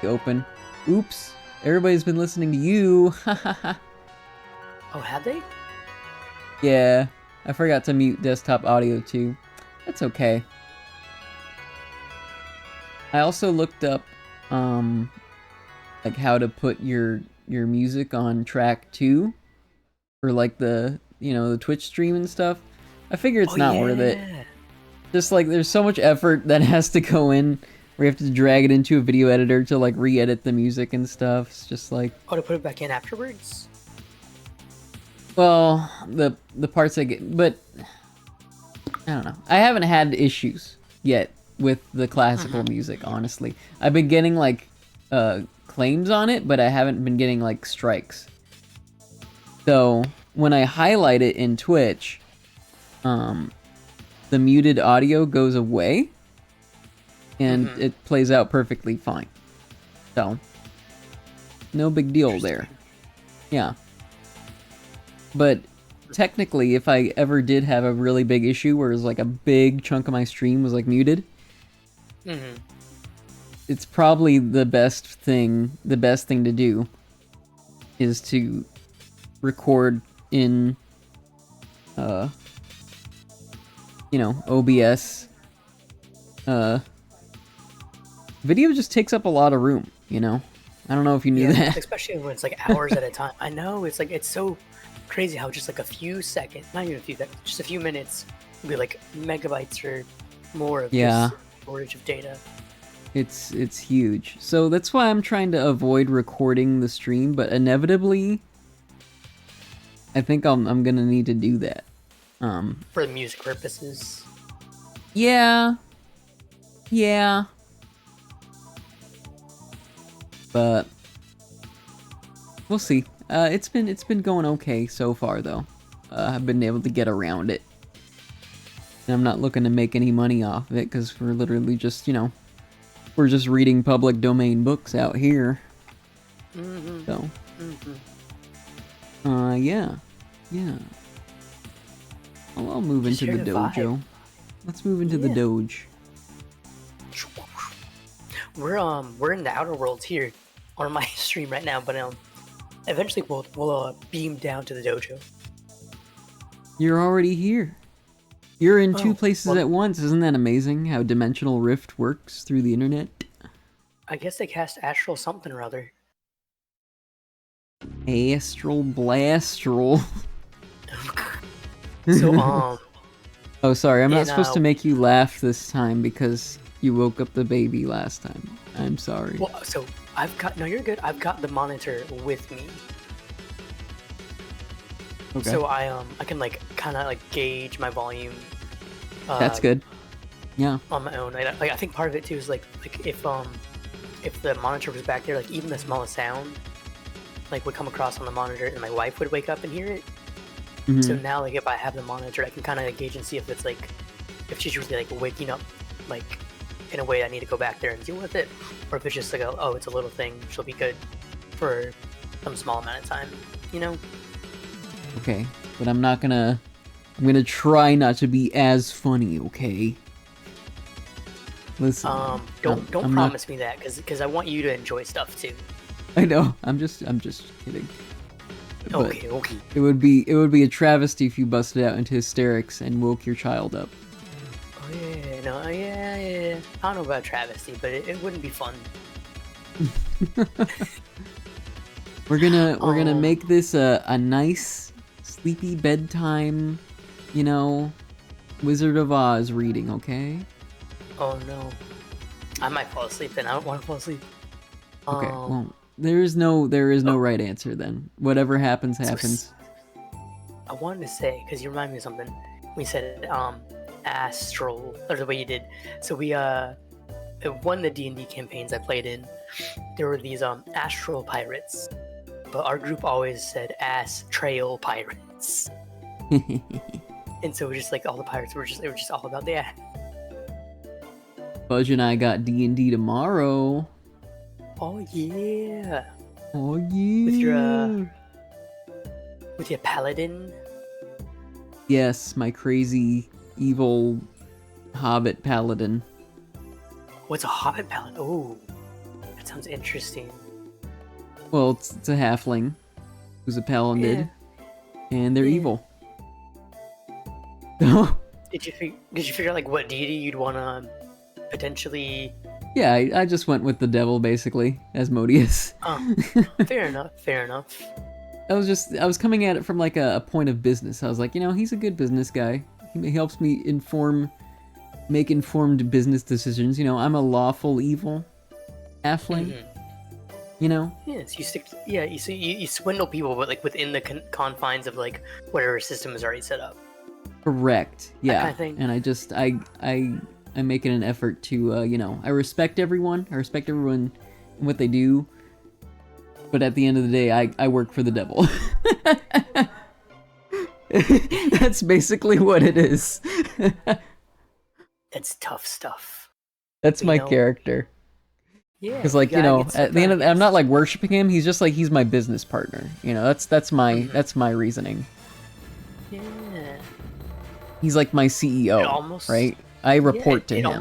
Open. Oops. Everybody's been listening to you. Oh, have they? Yeah. I forgot to mute desktop audio too. That's okay. I also looked up like how to put your music on track 2 for like the the Twitch stream and stuff. I figure it's Oh not worth it. yeah. Just like there's so much effort that has to go in where you have to drag it into a video editor to like re-edit the music and stuff. It's just like, Oh, to put it back in afterwards? well, the parts I get, but I don't know. I haven't had issues yet with the classical music, honestly. I've been getting like claims on it, but I haven't been getting like strikes. So when I highlight it in Twitch, the muted audio goes away and it plays out perfectly fine. So no big deal there. Yeah. But technically, if I ever did have a really big issue where it was like a big chunk of my stream was like muted, it's probably the best thing to do is to record in OBS. Video just takes up a lot of room, I don't know if you knew that. Especially when it's like hours at a time. I know, it's like, it's so crazy how just like a few seconds, not even a few seconds, just a few minutes would be like megabytes or more of just storage of data. It's huge. So that's why I'm trying to avoid recording the stream, but inevitably I think I'm gonna need to do that. For music purposes. Yeah. But we'll see. It's been going okay so far though. I've been able to get around it. And I'm not looking to make any money off of it because we're literally just, we're just reading public domain books out here. So, yeah. I'll move into the dojo. Let's move into the doge. We're in the outer worlds here on my stream right now, but eventually we'll beam down to the dojo. You're already here. You're in two places at once. Isn't that amazing how Dimensional Rift works through the internet? I guess they cast Astral something or other. Astral Blastral. So, oh, sorry. I'm not supposed to make you laugh this time because you woke up the baby last time. I'm sorry. Well, so no, you're good. I've got the monitor with me. Okay. So I can like kind of like gauge my volume. That's good. Yeah. On my own, I think part of it too is like if the monitor was back there, like even the smallest sound, like would come across on the monitor, and my wife would wake up and hear it. So now, like if I have the monitor, I can kind of gauge and see if it's like if she's really like waking up, like in a way I need to go back there and deal with it, or if it's just like it's a little thing, she'll be good for some small amount of time, Okay, but I'm gonna try not to be as funny, okay? Listen. Don't promise me that, because I want you to enjoy stuff too. I know. I'm just kidding. Okay. It would be a travesty if you busted out into hysterics and woke your child up. Oh yeah. I don't know about travesty, but it wouldn't be fun. We're gonna make this a nice sleepy bedtime, Wizard of Oz reading, okay? Oh no. I might fall asleep then. I don't want to fall asleep. Okay, well, there is no right answer then. Whatever happens, happens. I wanted to say, because you remind me of something. We said astral, or the way you did. So we one of the D&D campaigns I played in, there were these astral pirates, but our group always said ass trail pirates. And so it was just like all the pirates were just all about the ass. Fudge and I got D&D tomorrow. Oh yeah. Oh yeah. With your paladin. Yes, my crazy evil hobbit paladin. What's a hobbit paladin? Oh, That sounds interesting. Well, it's a halfling who's a paladin, and they're evil. Did you figure out like what deity you'd want to potentially? Yeah, I just went with the devil basically, Asmodeus. Oh, fair enough. Fair enough. I was coming at it from like a point of business. I was like, he's a good business guy. He helps me make informed business decisions. I'm a lawful evil halfling. Yes, you stick. You swindle people, but like within the confines of like whatever system is already set up. Correct. Yeah. That kind of thing. And I'm making an effort to I respect everyone. I respect everyone and what they do. But at the end of the day, I work for the devil. That's basically what it is. It's tough stuff. That's my character. Yeah. Because at the end of I'm not like worshiping him. He's just like he's my business partner. That's my reasoning. Yeah. He's like my CEO, right? I report to him. It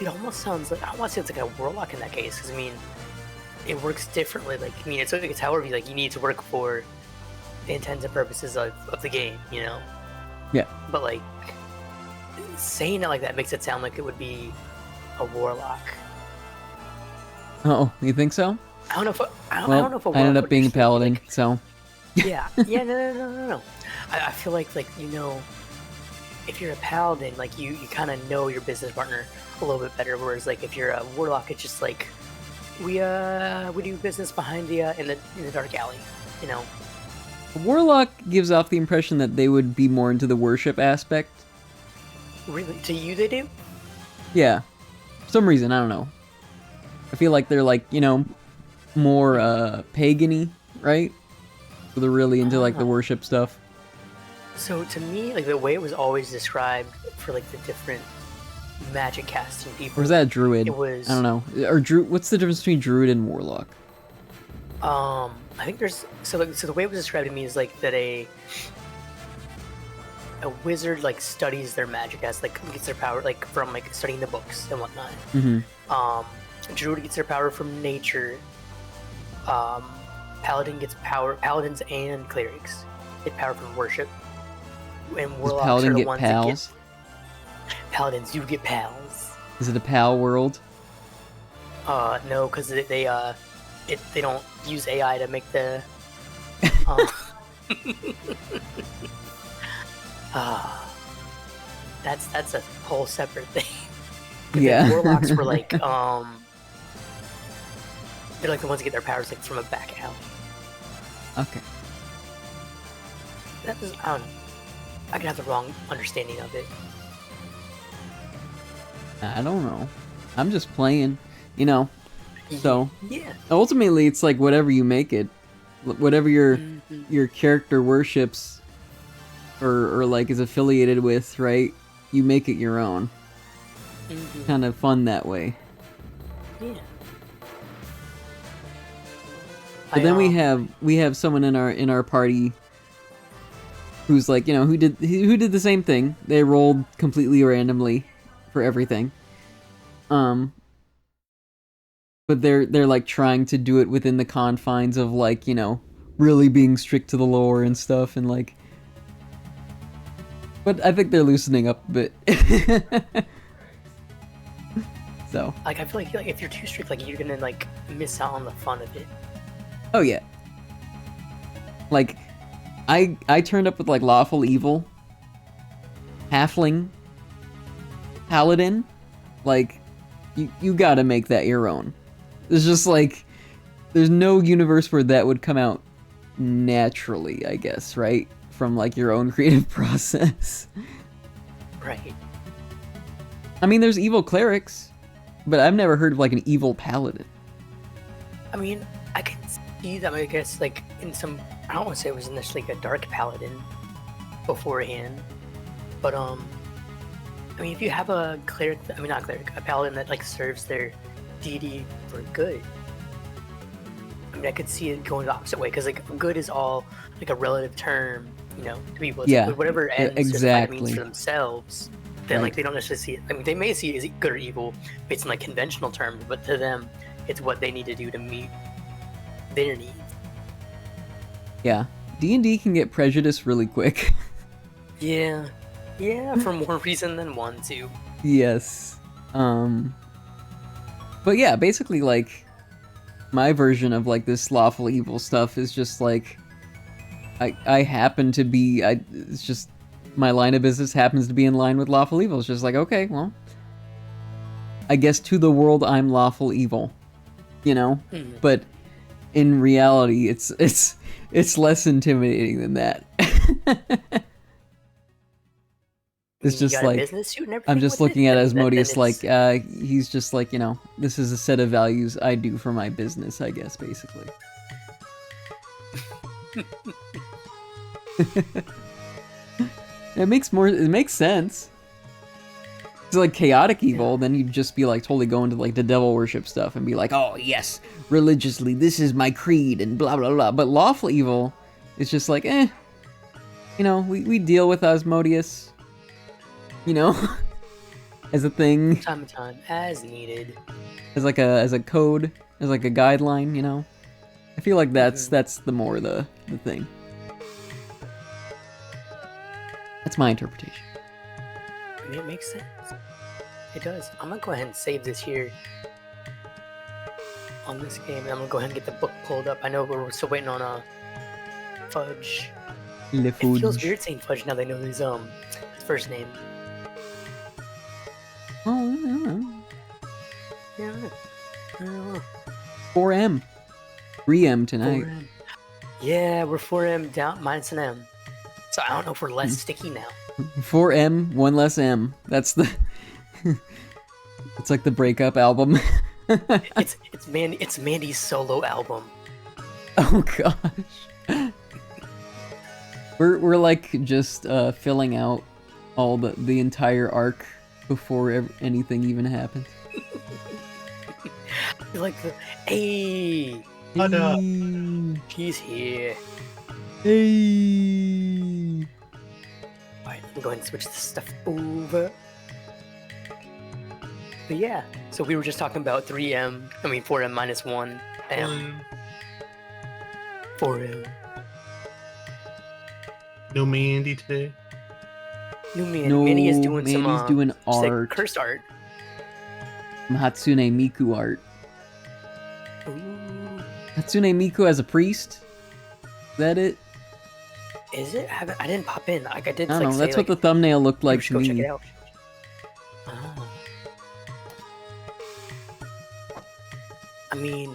almost sounds like, I don't want to say it's like a warlock in that case, because I mean, it works differently. Like, I mean, it's however you need to work for the intents and purposes of the game, Yeah. But like, saying it like that makes it sound like it would be a warlock. Oh, you think so? I don't know if I don't know if a warlock I ended up being a paladin, like, so. Yeah, no. I feel like if you're a paladin, like you kind of know your business partner a little bit better. Whereas like if you're a warlock, it's just like we do business behind the in the dark alley, A warlock gives off the impression that they would be more into the worship aspect. Really, to you they do? Yeah, for some reason I don't know. I feel like they're like more pagan-y, right? So they're really into like the worship stuff. So to me, like the way it was always described for like the different magic casting people. Or was that a druid? It was. I don't know. Or what's the difference between druid and warlock? I think there's so the way it was described to me is like that a wizard like studies their magic as like gets their power like from like studying the books and whatnot. Mm-hmm. Druid gets their power from nature. Paladin gets power. Paladins and clerics get power from worship. And warlocks are the ones that get. Paladins do get pals. Is it a pal world? No, because they don't use AI to make the. That's a whole separate thing. Yeah. Warlocks were like they're like the ones that get their powers like from a back alley. Okay. That was I don't know. I could have the wrong understanding of it. I don't know. I'm just playing, So yeah. Ultimately, it's like whatever you make it, whatever your character worships, or like is affiliated with, right? You make it your own. Kind of fun that way. Yeah. But then we have someone in our party who's like, who did the same thing. They rolled completely randomly for everything. But they're like trying to do it within the confines of like, really being strict to the lore and stuff and like. But I think they're loosening up a bit. So. Like I feel like if you're too strict, like you're gonna like miss out on the fun of it. Oh yeah. Like, I turned up with like lawful evil, halfling, paladin. Like, you gotta make that your own. There's just like, there's no universe where that would come out naturally, I guess, right? From like your own creative process. Right. I mean, there's evil clerics, but I've never heard of like an evil paladin. I mean, I can see that, I guess, like in some. I don't want to say it was necessarily like a dark paladin beforehand, but I mean, if you have a cleric, I mean not cleric, a paladin that like serves their deity for good. I mean, I could see it going the opposite way because like good is all like a relative term, to people. It's yeah, like, whatever ends exactly means for themselves. Then Right. like they don't necessarily see it. I mean, they may see it as good or evil based on like conventional terms, but to them, it's what they need to do to meet their needs. Yeah. D&D can get prejudiced really quick. Yeah, yeah, for more reason than one too. Yes. But yeah, basically, like, my version of, like, this lawful evil stuff is just, like, I happen to be, it's just, my line of business happens to be in line with lawful evil. It's just like, okay, well, I guess to the world I'm lawful evil, you know? Mm. But in reality, it's less intimidating than that. It's You just got a like, business suit and I'm everything just with looking it? at Then Asmodeus it's- like, he's just like, you know, this is a set of values I do for my business, I guess, basically. It makes sense. It's like chaotic evil, then you'd just be like totally going to like the devil worship stuff and be like, oh yes, religiously, this is my creed and blah blah blah. But lawful evil is just like, you know, we deal with Asmodeus, you know, as a thing, time to time as needed. as a code, as like a guideline, you know. I feel like that's the more the thing. That's my interpretation. I mean, it makes sense. It does. I'm gonna go ahead and save this here on this game, and I'm gonna go ahead and get the book pulled up. I know we're still waiting on Fudge. Le It feels Fudge. weird saying Fudge now they know his first name. Oh, I don't know. Yeah. I don't know. 4M. 3M tonight. 4M. Yeah, we're 4M down minus an M. So I don't know if we're less sticky now. 4M, one less M. That's the. It's like the breakup album. It's Mandy's solo album. Oh gosh. We're like just filling out all the entire arc before anything even happens. Like the hey, Hey. he's here. Hey. Alright, let me go ahead and switch this stuff over. But yeah, so we were just talking about 4M minus 1 M. 4M. No Mandy today. New man, No, Manny is doing some Mandy's doing just like art. cursed art. Some Hatsune Miku art. Ooh. Hatsune Miku as a priest? Is that it? Is it? I didn't pop in. Like I did. I don't like, know. say, That's like, what the thumbnail looked we like should to go check me. it out. Oh. I mean,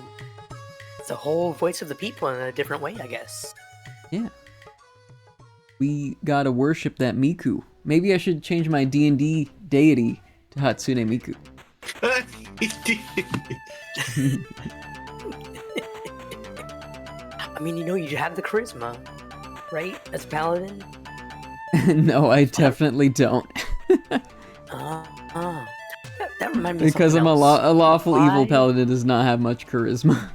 it's the whole voice of the people in a different way, I guess. Yeah. We gotta worship that Miku. Maybe I should change my D&D deity to Hatsune Miku. I mean, you know, you have the charisma, right? As paladin. No, I definitely don't. That reminded me of Because I'm something else. a lawful evil Why- paladin does not have much charisma.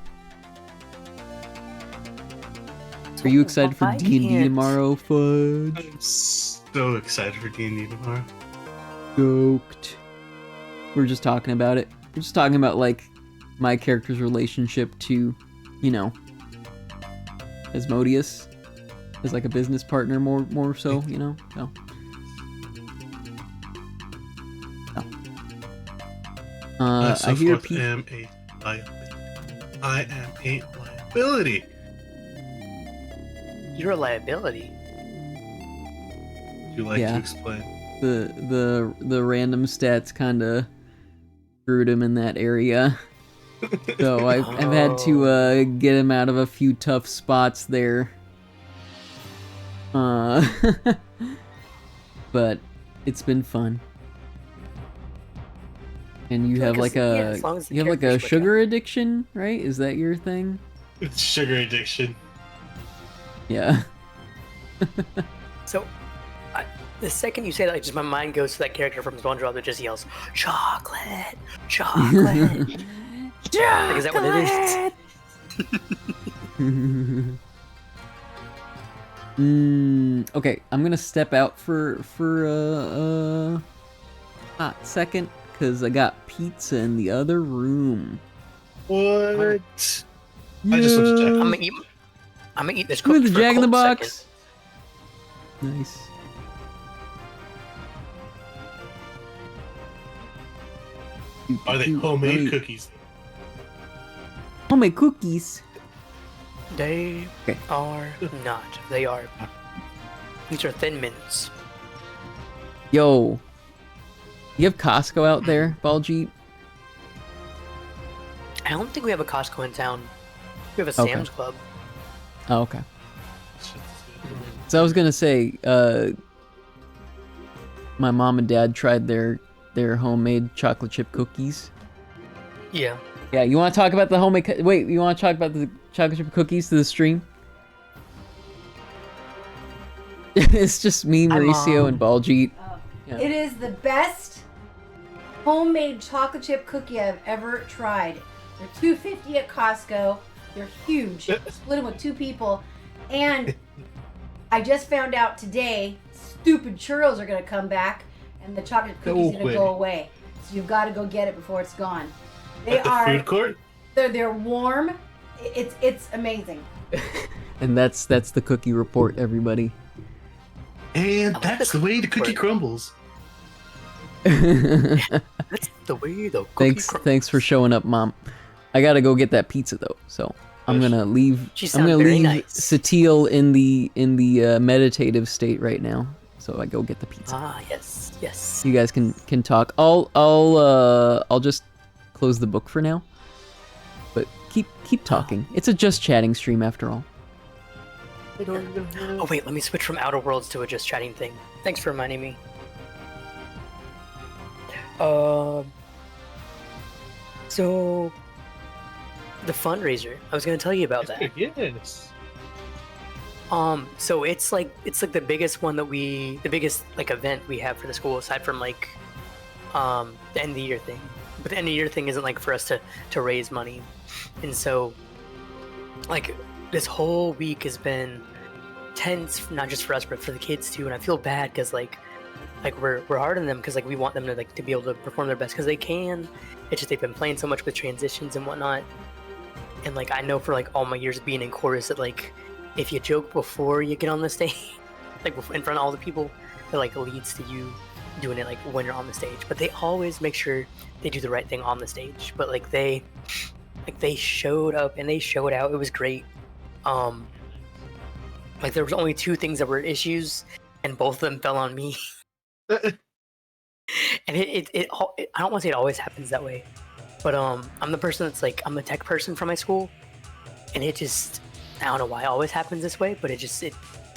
Are you excited for why D&D can't- tomorrow, Fudge? I'm so excited for D&D tomorrow. Stoked. We were just talking about it. We're just talking about, like, my character's relationship to, you know, Asmodeus. As, like, a business partner more so, you know? So. I hear people... am a liability. I am a liability. You're a liability. Would you like Yeah. to explain? The random stats kind of screwed him in that area. So I've had to get him out of a few tough spots there. But it's been fun. And you have like as long as the you have like a characters work sugar addiction, right? Is that your thing? It's sugar addiction. Yeah. So, the second you say that, like, just my mind goes to that character from SpongeBob that just yells, "Chocolate, chocolate." Like, is that what it is? Okay, I'm gonna step out for hot second, because I got pizza in the other room. What? I just went to check. I'm gonna eat this With cookie the for a Jack in the cold Box. second. Nice. Are they homemade cookies? Homemade cookies. They Okay. are not. They are. These are Thin Mints. Yo. You have Costco out there, Baljeet? I don't think we have a Costco in town. We have a Okay. Sam's Club. Oh, okay. So I was gonna say, my mom and dad tried their homemade chocolate chip cookies. Yeah. Yeah, you want to talk about the homemade? Wait, you want to talk about the chocolate chip cookies to the stream? It's just me, Hi, Mauricio, Mom. and Baljeet. Yeah. It is the best homemade chocolate chip cookie I've ever tried. They're $2.50 at Costco. They're huge. Split them with 2 people. And I just found out today, stupid churros are going to come back and the chocolate cookie's going to go away. So you've got to go get it before it's gone. They At the are food court? they're warm. It's amazing. And that's the cookie report, everybody. And like that's this the way the cookie court. crumbles. That's the way the cookie Thanks for showing up, Mom. I gotta go get that pizza though, so I'm gonna leave. She I'm gonna sounds very leave nice. Satil in the meditative state right now, so I go get the pizza. Ah, yes, yes. You guys can talk. I'll just close the book for now. But keep talking. It's a just chatting stream after all. Oh wait, let me switch from Outer Worlds to a just chatting thing. Thanks for reminding me. So the fundraiser. I was gonna tell you about that. Yes. So it's like the biggest one the biggest like event we have for the school aside from like the end of the year thing. But the end of the year thing isn't like for us to raise money. And so like this whole week has been tense, not just for us but for the kids too. And I feel bad because like we're hard on them because like we want them to like to be able to perform their best because they can. It's just they've been playing so much with transitions and whatnot. And like I know for like all my years being in chorus that like if you joke before you get on the stage, like in front of all the people, it like leads to you doing it like when you're on the stage. But they always make sure they do the right thing on the stage. But like they showed up and they showed out. It was great. Like there was only 2 things that were issues, and both of them fell on me. And it I don't want to say it always happens that way, but I'm the person that's like I'm the tech person for my school, and it just I don't know why it always happens this way, but it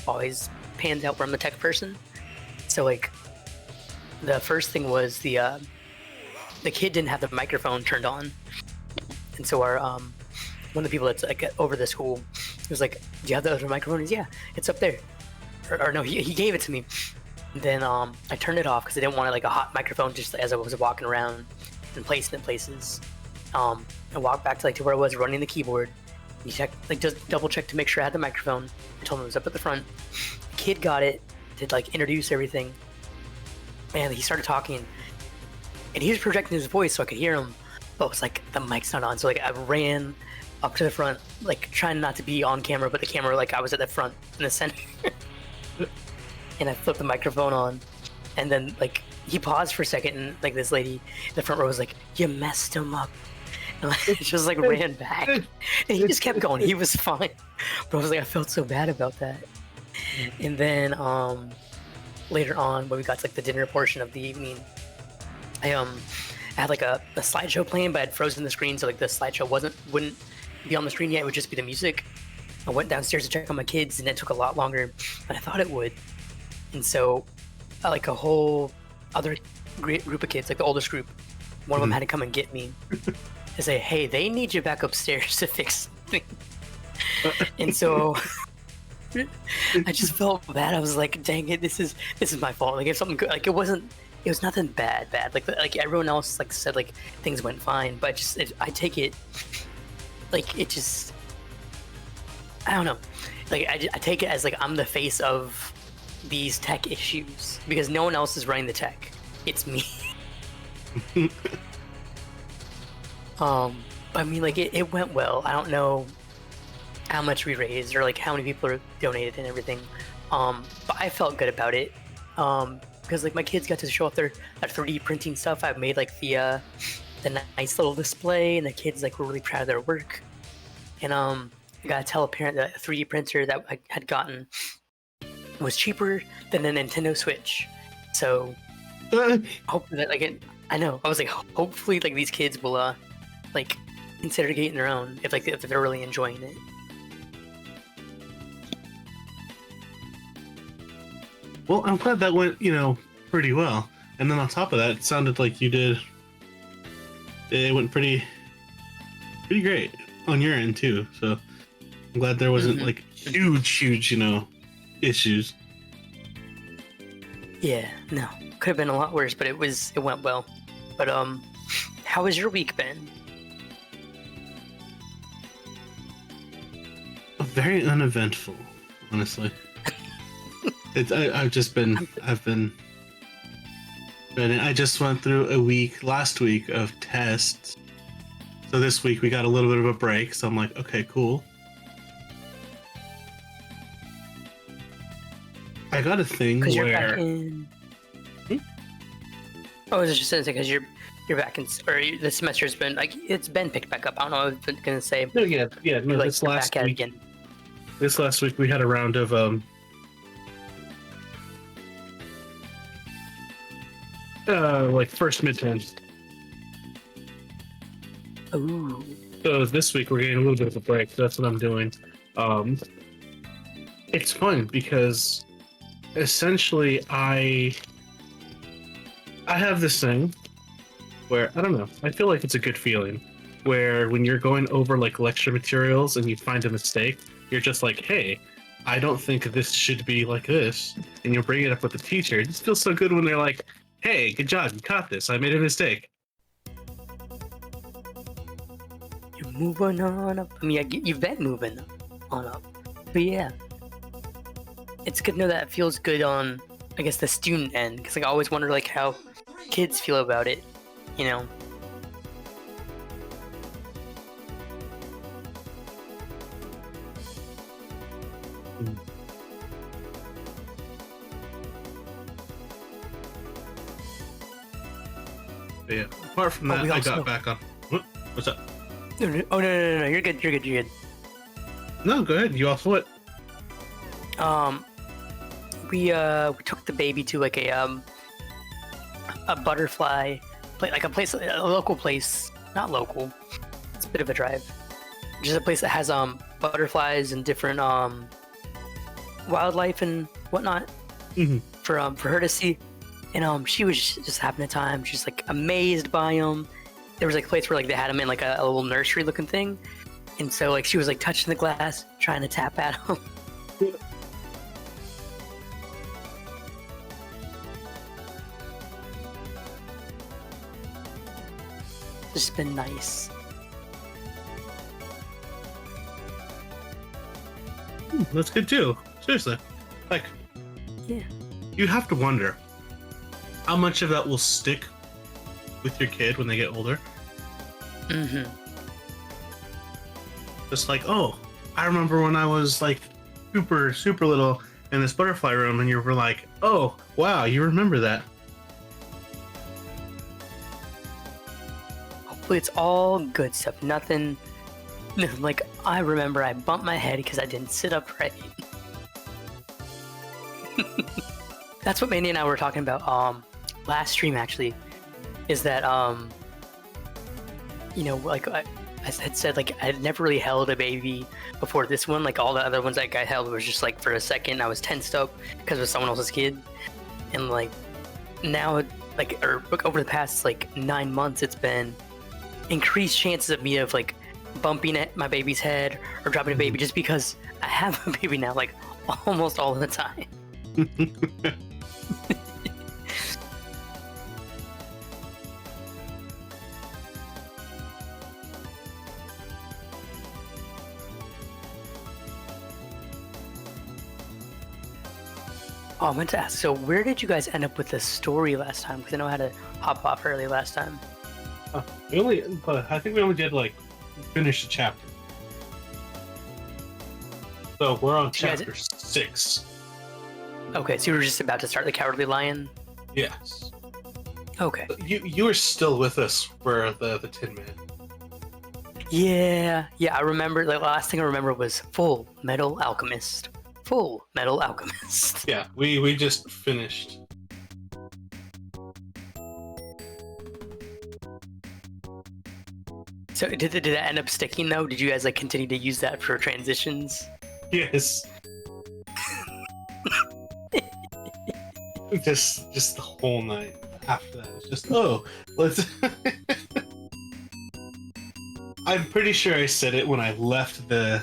always pans out where I'm the tech person. So like the first thing was the kid didn't have the microphone turned on, and so our one of the people that's like over the school was like, "Do you have the other microphone?" He's, "Yeah, it's up there." Or no, he gave it to me. Then I turned it off because I didn't want like a hot microphone just as I was walking around and placing it places. I walked back to where I was running the keyboard. He checked, just double checked to make sure I had the microphone. I told him it was up at the front. The kid got it to like introduce everything, and he started talking. And he was projecting his voice so I could hear him, but it was like the mic's not on. So like I ran up to the front, like trying not to be on camera, but the camera like I was at the front in the center. And I flipped the microphone on, and then like he paused for a second, and like this lady in the front row was like, "You messed him up," and like just like ran back, and he just kept going. He was fine, but I was like, I felt so bad about that. And then later on, when we got to like the dinner portion of the evening, I had like a slideshow playing, but I had frozen the screen, so like the slideshow wouldn't be on the screen yet. It would just be the music. I went downstairs to check on my kids, and it took a lot longer than I thought it would. And so, like a whole other group of kids, like the oldest group, one of them had to come and get me and say, "Hey, they need you back upstairs to fix something." And so I just felt bad. I was like, "Dang it, this is my fault." Like if something good, like it was nothing bad. Like everyone else like said like things went fine, but I take it like it just I don't know. Like I take it as like I'm the face of these tech issues because no one else is running the tech. It's me. I mean, like it went well. I don't know how much we raised or like how many people are donated and everything. But I felt good about it. Because like my kids got to show off their 3D printing stuff. I made like the nice little display, and the kids like were really proud of their work. And I gotta tell a parent that a 3D printer that I had gotten was cheaper than a Nintendo Switch. So hopefully that I know I was like hopefully like these kids will like consider getting their own if they're really enjoying it. Well, I'm glad that went, pretty well. And then on top of that, it sounded like you did. It went pretty great on your end too. So I'm glad there wasn't like huge, issues. Yeah, no, could have been a lot worse, but it went well. But how has your week been? Very uneventful, honestly. I just went through a week last week of tests. So this week we got a little bit of a break. So I'm like, okay, cool. I got a thing where. You're back in... Oh, I was just saying because you're back in, or the semester's been like it's been picked back up. I don't know what I was gonna say. No, yeah. No, like, this last back week. again. This last week we had a round of like first midterms. Ooh. So this week we're getting a little bit of a break. So that's what I'm doing. It's fun because essentially I have this thing where I don't know. I feel like it's a good feeling where when you're going over like lecture materials and you find a mistake, you're just like, hey, I don't think this should be like this, and you bring it up with the teacher. It just feels so good when they're like, hey, good job, you caught this. I made a mistake. You're moving on up. I mean, you've been moving on up. But yeah, it's good to know that it feels good on, I guess, the student end. Because like, I always wonder like how kids feel about it, But yeah, apart from that, I got back on. What's up? Oh no, you're good. No, go ahead. You off what? We took the baby to like a butterfly place, like a local place. Not local. It's a bit of a drive. Just a place that has butterflies and different wildlife and whatnot for her to see. And she was just having a time. She's like amazed by them. There was like a place where like they had them in like a little nursery looking thing, and so like she was like touching the glass, trying to tap at them. It's just been nice. That's good too. Seriously, like, yeah, you have to wonder how much of that will stick with your kid when they get older. Just like, oh, I remember when I was like super little in this butterfly room, and you were like, oh wow, you remember that. Hopefully it's all good stuff. Nothing like I remember I bumped my head because I didn't sit up right. That's what Mandy and I were talking about last stream actually, is that like I had said, like I had never really held a baby before this one. Like all the other ones like I held was just like for a second I was tensed up because it was someone else's kid, and like now like over the past like 9 months it's been increased chances of me of like bumping at my baby's head or dropping a baby just because I have a baby now, like almost all the time. Oh, I meant to ask, so where did you guys end up with the story last time? Because I know I had to hop off early last time. But I think we only did like finish the chapter. So we're on chapter 6. Okay, so you were just about to start the Cowardly Lion? Yes. Okay. You were still with us for the Tin Man. Yeah, I remember. The last thing I remember was Full Metal Alchemist. Full Metal Alchemist. Yeah, we just finished. So did that end up sticking though? Did you guys like continue to use that for transitions? Yes. just the whole night after that. It's just let's. I'm pretty sure I said it when I left the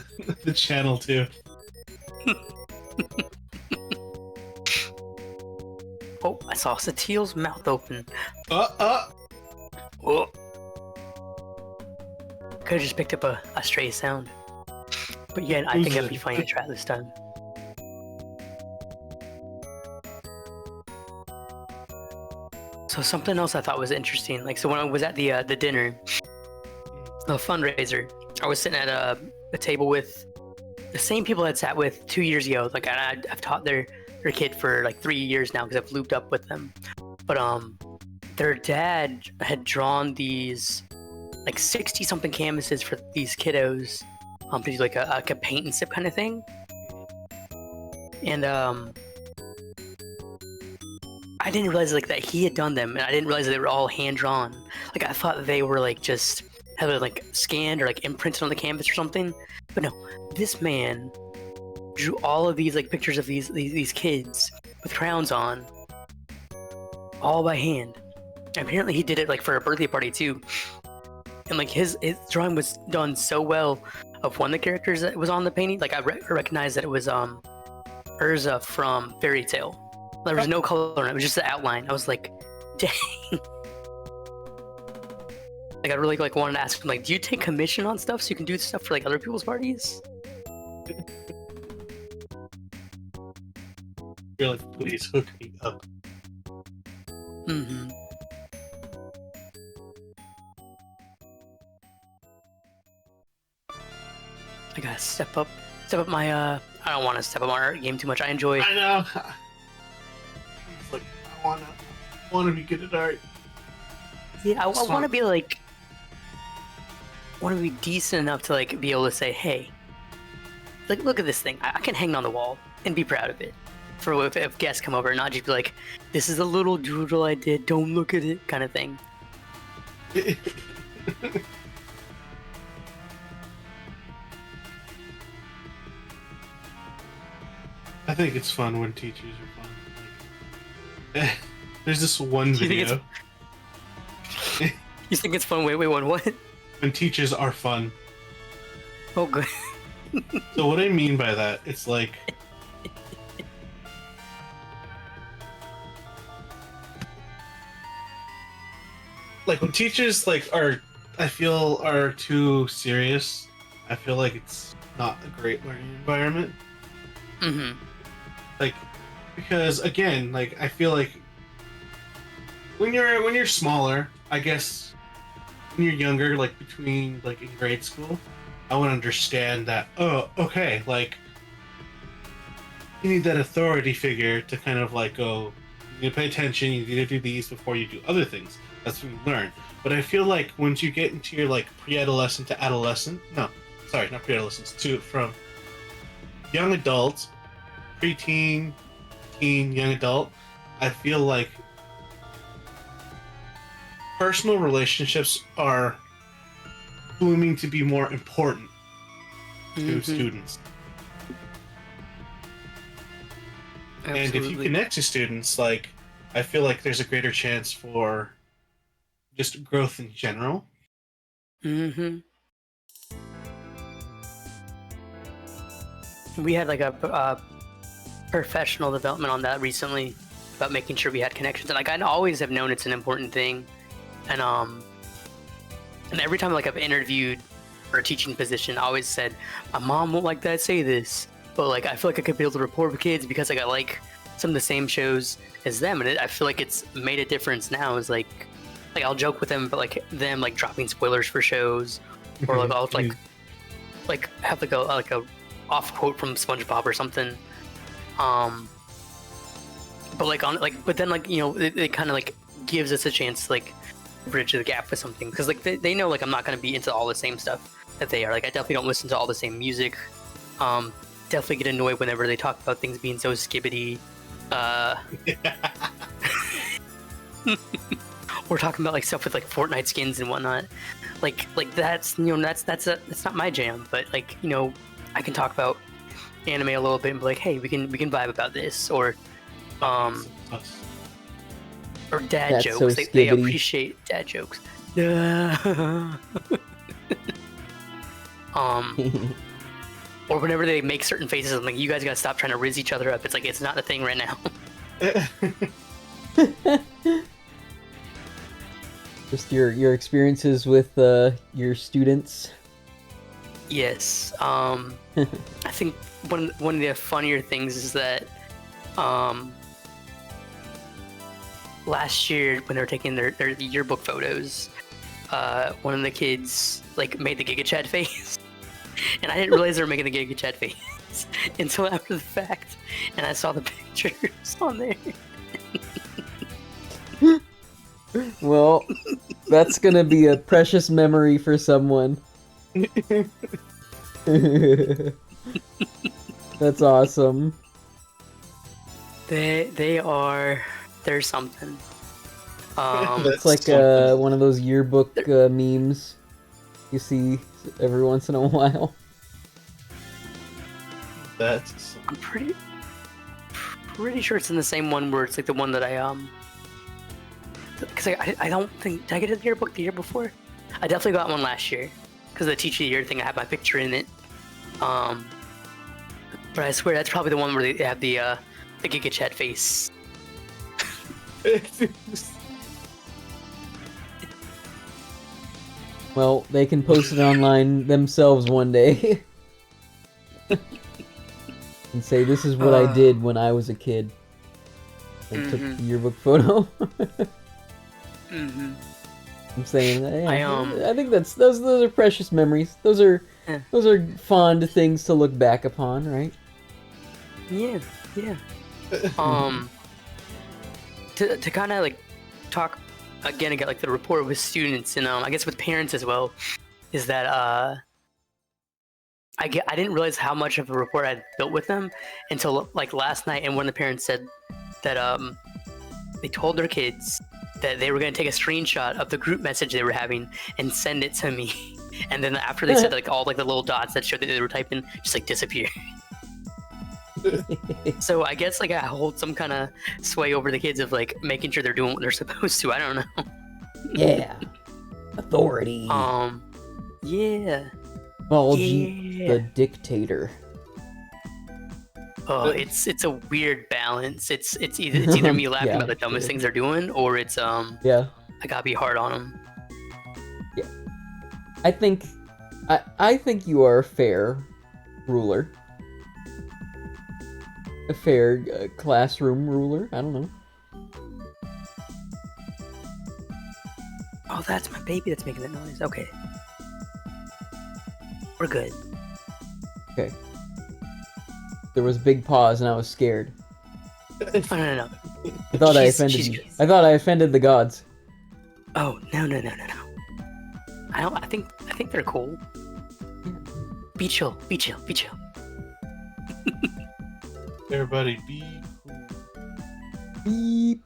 channel too. Oh, I saw Satil's mouth open. Oh. Could have just picked up a stray sound. But yeah, I think that'd be funny to try this time. So something else I thought was interesting, like so when I was at the dinner, the fundraiser, I was sitting at a table with the same people I'd sat with 2 years ago. Like I've taught their kid for like 3 years now because I've looped up with them. But their dad had drawn these like 60 something canvases for these kiddos to do like a paint and sip kind of thing. And I didn't realize like that he had done them, and I didn't realize they were all hand drawn. Like I thought they were like just had it like scanned or like imprinted on the canvas or something. But no, this man drew all of these like pictures of these kids with crowns on, all by hand. And apparently he did it like for a birthday party too. And like his drawing was done so well of one of the characters that was on the painting. Like I recognized that it was Urza from Fairy Tail. There was no color in it. It was just the outline. I was like, dang. Like I really like wanted to ask him, like, do you take commission on stuff so you can do stuff for like other people's parties? You're like, please hook me up. Mm-hmm. I gotta step up my I don't want to step up my art game too much. I enjoy. I know. It's like I wanna be good at art. Yeah, I want to be like, want to be decent enough to like be able to say, hey, like look at this thing. I can hang it on the wall and be proud of it. For if guests come over, and not just be like, this is a little doodle I did. Don't look at it, kind of thing. I think it's fun when teachers are fun. Like, there's this one video. You think it's fun? Wait, what? When teachers are fun. Oh, good. So what I mean by that, it's like... Like when teachers I feel are too serious, I feel like it's not a great learning environment. Mm-hmm. Like, because again, like I feel like when you're smaller, I guess when you're younger, like between like in grade school, I would understand that. Oh, okay, like you need that authority figure to kind of like go. You need to pay attention. You need to do these before you do other things. That's when you learn. But I feel like once you get into your like pre-adolescent to adolescent, no, sorry, not pre-adolescence, to from young adult, preteen, teen, young adult, I feel like personal relationships are blooming to be more important to students. Absolutely. And if you connect to students, like, I feel like there's a greater chance for just growth in general. Mm-hmm. We had like a professional development on that recently about making sure we had connections, and like I always have known it's an important thing, and every time like I've interviewed for a teaching position, I always said my mom won't like that I say this, but like I feel like I could be able to rapport with kids because like I like some of the same shows as them, and I feel like it's made a difference now. Is like like I'll joke with them, but like them like dropping spoilers for shows, or like I'll like have like a off quote from SpongeBob or something. But like but then like it kind of like gives us a chance to like bridge the gap with something, because like they know like I'm not gonna be into all the same stuff that they are. Like I definitely don't listen to all the same music. Definitely get annoyed whenever they talk about things being so skibbity. We're talking about like stuff with like Fortnite skins and whatnot. Like that's that's not my jam. But like I can talk about anime a little bit and be like, hey, we can vibe about this, or dad That's jokes. so They skibbity. appreciate dad jokes. Or whenever they make certain faces, I'm like, you guys gotta stop trying to riz each other up. It's like, it's not a thing right now. Just your experiences with your students. Yes. I think one of the funnier things is that last year when they were taking their yearbook photos, one of the kids like made the Giga Chad face. And I didn't realize they were making the Giga Chad face until after the fact, and I saw the pictures on there. Well, that's gonna be a precious memory for someone. That's awesome. There's something. It's like one of those yearbook memes you see every once in a while. That's I'm pretty sure it's in the same one where it's like the one that because I don't think, did I get a yearbook the year before? I definitely got one last year because the Teacher of the Year thing, I had my picture in it. But I swear that's probably the one where they have the Giga Chad face. Well, they can post it online themselves one day. And say, this is what I did when I was a kid. I took the yearbook photo. I'm saying, I think those are precious memories. Those are fond things to look back upon, right? Yeah. To kind of like talk again and get like the rapport with students and I guess with parents as well, is that I didn't realize how much of a rapport I'd built with them until like last night, and one of the parents said that they told their kids that they were going to take a screenshot of the group message they were having and send it to me, and then after they said like all like the little dots that showed that they were typing just like disappear. So I guess like I hold some kind of sway over the kids of like making sure they're doing what they're supposed to. I don't know. Yeah. Authority. Yeah. Balji the dictator. Oh, it's a weird balance. It's either me laughing about the dumbest things they're doing, or it's I gotta be hard on them. Yeah. I think you are a fair ruler. A fair classroom ruler. I don't know. Oh, that's my baby that's making that noise. Okay. We're good. Okay. There was a big pause and I was scared. No. I thought I offended you. I thought I offended the gods. Oh, no. I think they're cool. Yeah. Be chill. everybody be cool. Beep.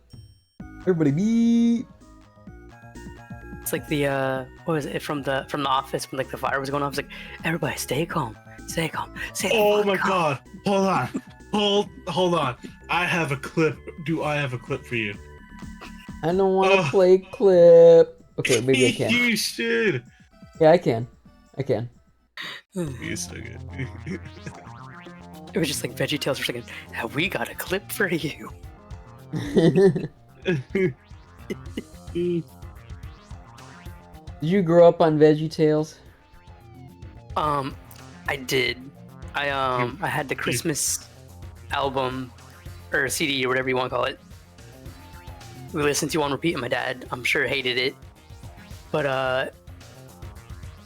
Everybody beep. It's like the what was it from the office when like the fire was going off? It's like, everybody stay calm. Oh my god. Hold on. I have a clip. Do I have a clip for you? I don't want to play clip. Okay, maybe I can. You should. Yeah, I can. You're so good. It was just like VeggieTales for a second. Have we got a clip for you? Did you grow up on VeggieTales? I did. I had the Christmas album or CD or whatever you want to call it. we listened to on repeat, and my dad, I'm sure, hated it. But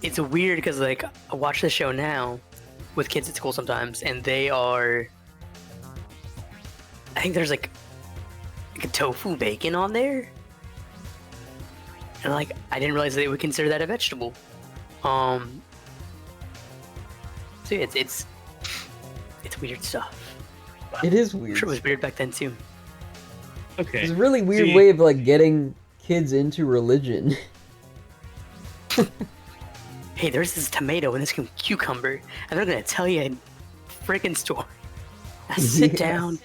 it's weird because like I watch the show now with kids at school sometimes, and they are. I think there's like a tofu bacon on there, and like I didn't realize they would consider that a vegetable. So yeah, it's weird stuff. It is I'm weird. sure it was weird back then too. Okay. It's a really weird See- way of like getting kids into religion. Hey, there's this tomato and this cucumber, and they're gonna tell you a freaking story. Now sit Yes. down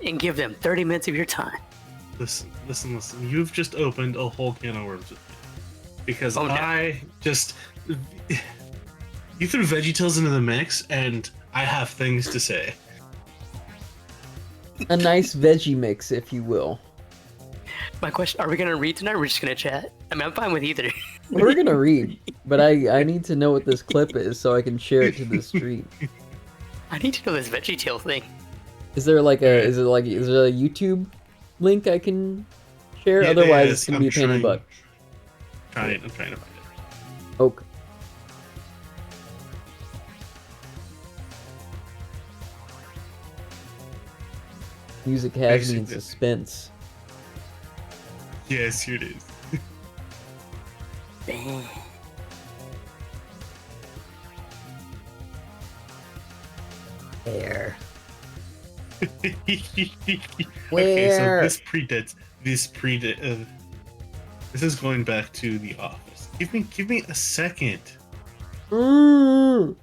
and give them 30 minutes of your time. Listen. You've just opened a whole can of worms with me. Because Oh, no. I just. You threw VeggieTales into the mix, and I have things to say. A nice veggie mix, if you will. My question: are we gonna read tonight, or are we just gonna chat? I mean, I'm fine with either. We're gonna read, but I need to know what this clip is so I can share it to the street. I need to know this VeggieTale thing. Is there like is there a YouTube link I can share? Yeah, Otherwise, there it's is. gonna be a I'm pain in the trying. butt. I'm trying to find it. Oak. Music has me in Basically. suspense. Yes, here it is. Where? Okay, Where? so this is going back to The Office. Give me a second. Mm.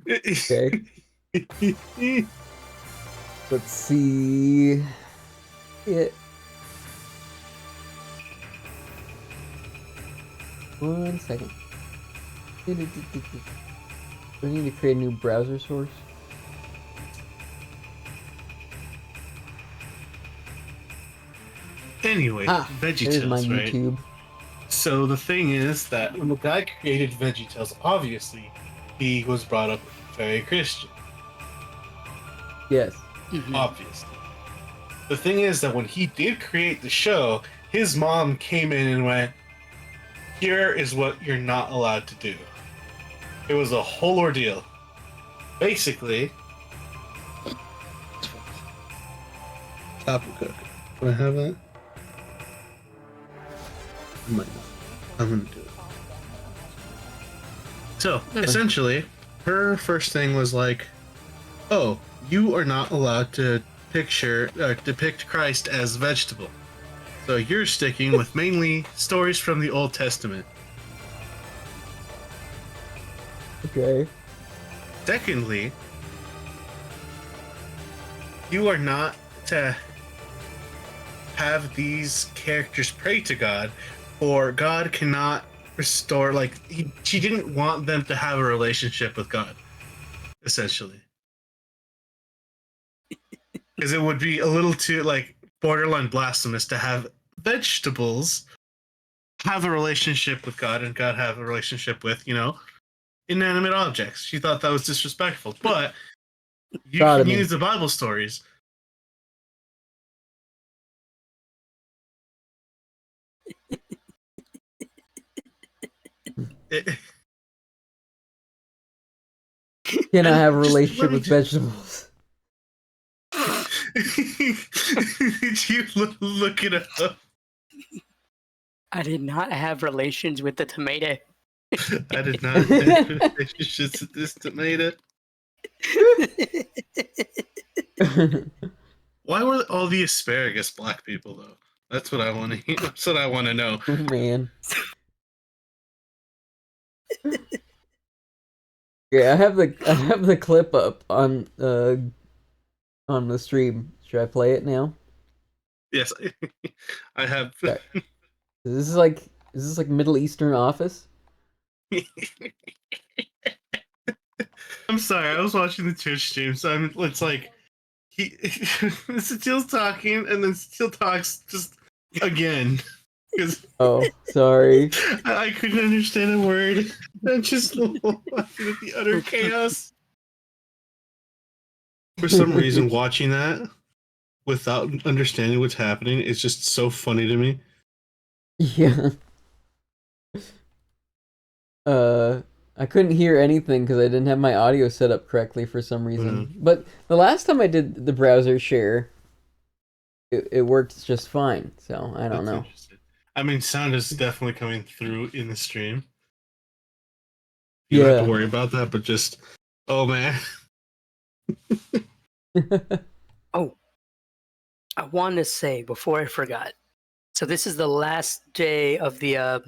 Okay. Let's see. It. One second. Do I need to create a new browser source? Anyway, There's my VeggieTales, right? YouTube. So the thing is that When the guy created VeggieTales, obviously, he was brought up very Christian. Yes. Mhm. Obviously. The thing is that when he did create the show, his mom came in and went, "Here is what you're not allowed to do." It was a whole ordeal. Basically, Tapu Cook. Do I have that? I might not. I'm gonna do it. So essentially, her first thing was like, "Oh, you are not allowed to depict Christ as vegetable. So you're sticking with mainly stories from the Old Testament." Okay. Secondly, you are not to have these characters pray to God, or God cannot restore. Like she didn't want them to have a relationship with God, essentially, because it would be a little too like borderline blasphemous to have vegetables have a relationship with God and God have a relationship with inanimate objects. She thought that was disrespectful, but you can Sodomy. use the Bible stories. It- Can I have a Just relationship let me with vegetables? Did you look it up? I did not have relations with the tomato. I did not have relationships with this tomato. Why were all the asparagus black people though? That's what I want to hear. That's what I want to know. Oh, man. Yeah, I have the clip up on the stream. Should I play it now? Yes, I have. Okay. Is this like Middle Eastern Office? I'm sorry. I was watching the Twitch stream, so it's like Steel's talking, and then Steel talks just again because Oh, sorry. I couldn't understand a word. I'm just laughing at the utter chaos. For some reason, watching that without understanding what's happening is just so funny to me. Yeah. I couldn't hear anything because I didn't have my audio set up correctly for some reason. But the last time I did the browser share, it worked just fine. So I don't know. Interesting. I mean, sound is definitely coming through in the stream. You don't have to worry about that, but just, oh man. Oh, I wanted to say before I forgot. So this is the last day of the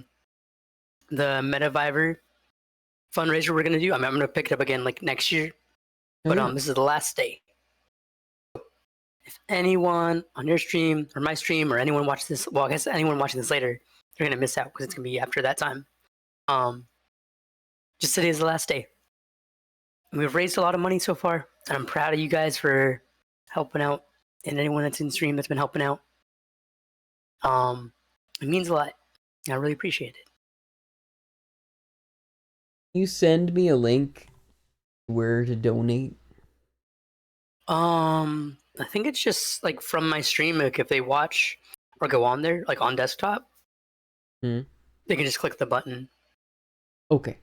Metaviver fundraiser we're gonna do. I'm gonna pick it up again like next year, but this is the last day. If anyone on your stream or my stream or anyone watches this, well, I guess anyone watching this later, you're gonna miss out because it's gonna be after that time. Just today is the last day. And we've raised a lot of money so far, and I'm proud of you guys for helping out, and anyone that's in stream that's been helping out. It means a lot. I really appreciate it. You send me a link where to donate. I think it's just like from my stream. Like if they watch or go on there, like on desktop, they can just click the button. Okay,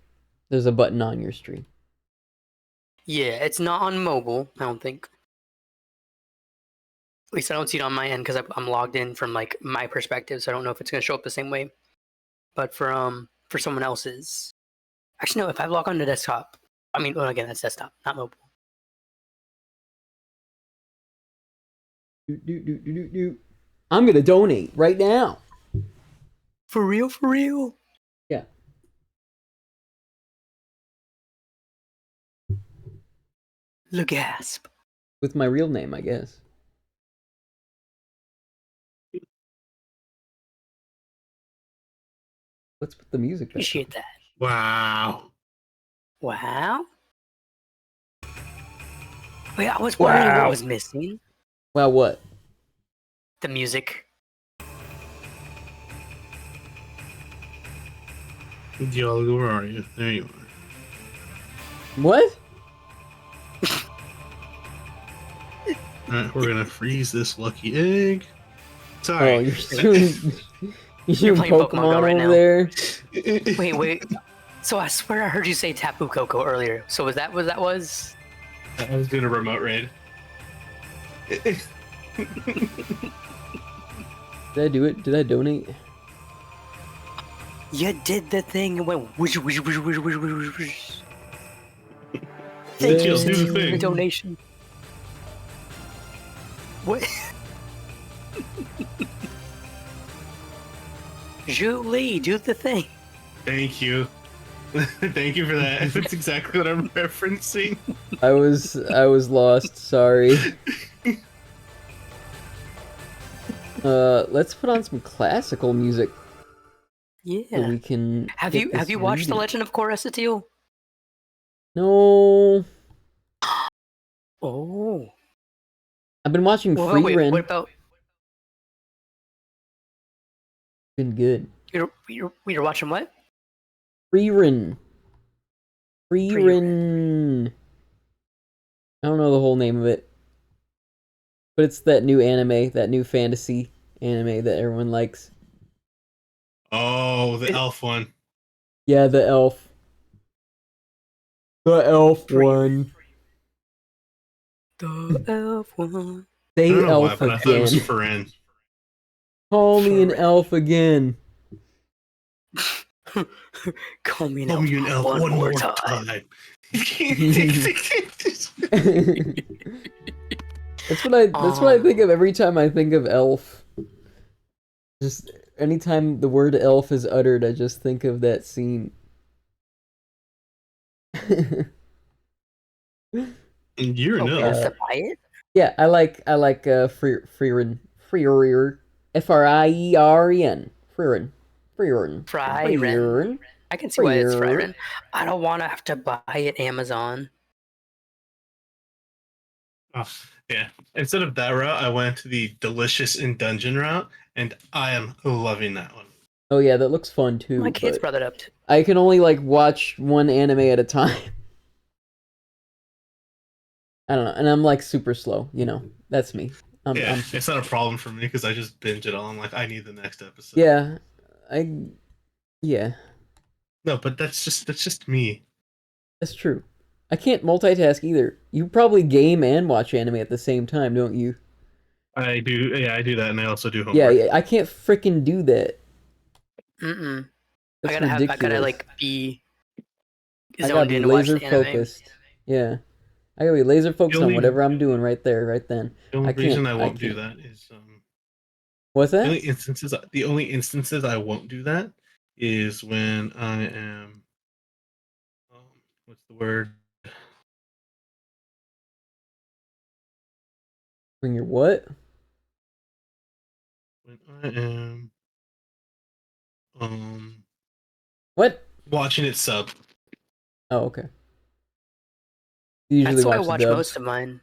there's a button on your stream. Yeah, it's not on mobile. I don't think. At least I don't see it on my end because I'm logged in from like my perspective, so I don't know if it's gonna show up the same way. But for someone else's, actually no. If I log on to desktop, I mean, well, again, that's desktop, not mobile. I'm gonna donate right now. For real, for real. Yeah. Le gasp. With my real name, I guess. Let's put the music back. Appreciate that. Wow. Wow. Wait, I was wondering what was missing. Wow, what? The music. Dialga, where are you? There you are. What? Alright, we're gonna freeze this lucky egg. Sorry. Oh, you're doing you're playing Pokemon Pokemon Go right over now. there. Wait. So I swear I heard you say Tapu Koko earlier. So was that what that was? I was doing a remote raid. Did I do it? Did I donate? You did the thing and went whoosh, whoosh, whoosh, whoosh, whoosh, whoosh, whoosh. Thank Just do the you for the thing. donation. What? Julie, do the thing. Thank you. Thank you for that. That's exactly what I'm referencing. I was lost. Sorry. Let's put on some classical music. So Yeah. we can. Have get you this watched The reading. Legend of Korra Steel? No. Oh. I've been watching Well, Free wait, Ren. what about Been good. you're watching what? Free Ren. Free Free Ren. I don't know the whole name of it. But it's that new anime, that new fantasy anime that everyone likes. Oh, the elf one. Yeah, the elf. The elf one. The elf one. I Say don't know why, elf but I thought it was again. Feren. Call me an Feren. elf again. Call me an Call elf, me an elf one more time. time. That's what I think of every time I think of elf. Just anytime the word elf is uttered, I just think of that scene. You're an Okay, elf. that's to buy it? Yeah, I like Freeren. F-R-I-E-R-E-N. Freeren. Fryren. I can see why it's Fryren. I don't want to have to buy it Amazon. Oh, yeah. Instead of that route, I went to the delicious in dungeon route, and I am loving that one. Oh yeah, that looks fun too. My kids but brought it up too. I can only like watch one anime at a time. I don't know, and I'm like super slow. That's me. Yeah, I'm it's not a problem for me because I just binge it all. I'm like, I need the next episode. yeah, I yeah, No, but that's just me. that's true. I can't multitask either. You probably game and watch anime at the same time, don't you? I do. Yeah, I do that, and I also do Yeah, homework. yeah, I can't freaking do that. Mm-mm. That's I ridiculous. gotta like be I gotta zoned be in to watch laser the anime. focused. Yeah, I gotta be laser focused on only- whatever I'm doing right there, right then. The only I can't. reason I I won't do can't. that is What's the that? only instances I won't do that is when I am what's the word? When you're what? When I am um What? watching it sub. Oh, okay. You usually That's why I watch the watch dub. most of mine.